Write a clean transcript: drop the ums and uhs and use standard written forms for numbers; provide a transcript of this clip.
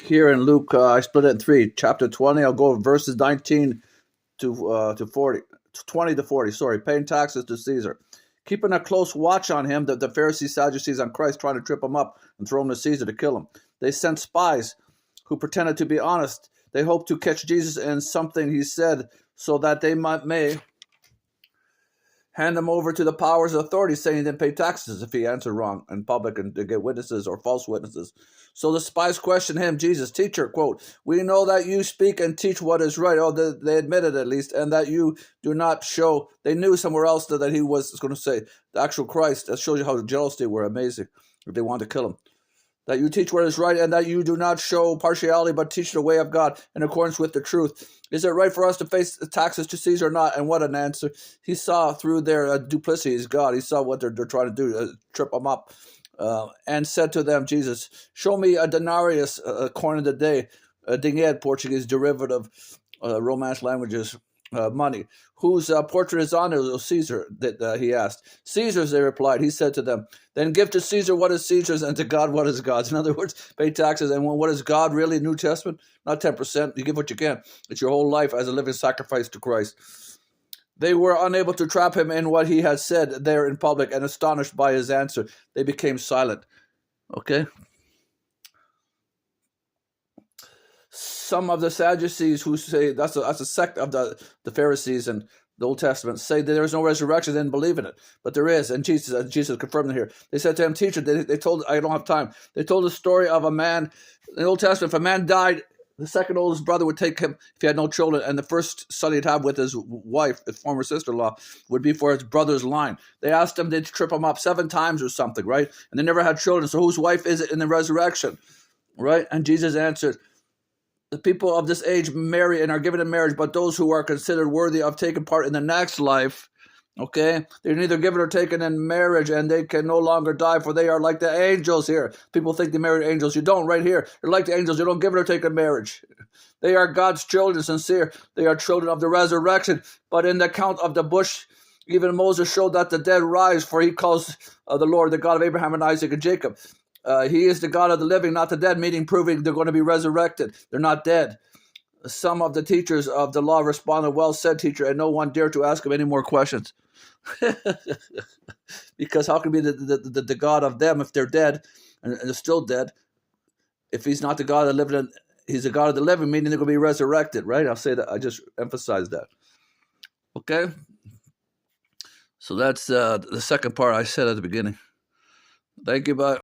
here in Luke. I split it in three. Chapter 20, I'll go verses 19 to 40, 20 to 40. Sorry, paying taxes to Caesar. Keeping a close watch on him, the Pharisees, Sadducees, on Christ, trying to trip him up and throw him to Caesar to kill him. They sent spies who pretended to be honest. They hoped to catch Jesus in something he said so that they may hand him over to the powers of authority, saying he didn't pay taxes if he answered wrong in public and to get witnesses or false witnesses. So the spies questioned him, Jesus, teacher, quote, we know that you speak and teach what is right. Oh, they admitted at least, and that you do not show. They knew somewhere else that he was going to say the actual Christ. That shows you how jealous they were. Amazing. If they wanted to kill him. That you teach what is right, and that you do not show partiality, but teach the way of God in accordance with the truth. Is it right for us to face taxes to Caesar or not? And what an answer. He saw through their duplicity is God. He saw what they're trying to do, trip them up, and said to them, Jesus, show me a denarius, a coin of the day, a dinheiro, Portuguese derivative, Romance languages, money. Whose portrait is on it? Caesar, that he asked. Caesar's, they replied. He said to them, then give to Caesar what is Caesar's and to God what is God's. In other words, pay taxes. And what is God really? New Testament? Not 10%. You give what you can. It's your whole life as a living sacrifice to Christ. They were unable to trap him in what he had said there in public, and astonished by his answer, they became silent. Okay? Some of the Sadducees who say that's a sect of the Pharisees and the Old Testament say that there is no resurrection. They didn't believe in it, but there is, and Jesus confirmed it here. They said to him, "Teacher," they told, I don't have time. They told the story of a man in the Old Testament. If a man died, the second oldest brother would take him if he had no children, and the first son he'd have with his wife, his former sister-in-law, would be for his brother's line. They asked him, they'd trip him up 7 times or something, right? And they never had children. So whose wife is it in the resurrection, right? And Jesus answered, the people of this age marry and are given in marriage, but those who are considered worthy of taking part in the next life, okay, they're neither given or taken in marriage, and they can no longer die, for they are like the angels here. People think they marry angels. You don't, right here. They're like the angels. You don't give it or take in marriage. They are God's children, sincere. They are children of the resurrection. But in the account of the bush, even Moses showed that the dead rise, for he calls the Lord the God of Abraham and Isaac and Jacob. He is the God of the living, not the dead, meaning proving they're going to be resurrected. They're not dead. Some of the teachers of the law responded, well said, teacher, and no one dared to ask him any more questions. Because how can he be the God of them if they're dead and they're still dead? If he's not the God of the living, he's the God of the living, meaning they're going to be resurrected, right? I'll say that. I just emphasize that. Okay? So that's the second part I said at the beginning. Thank you, bye.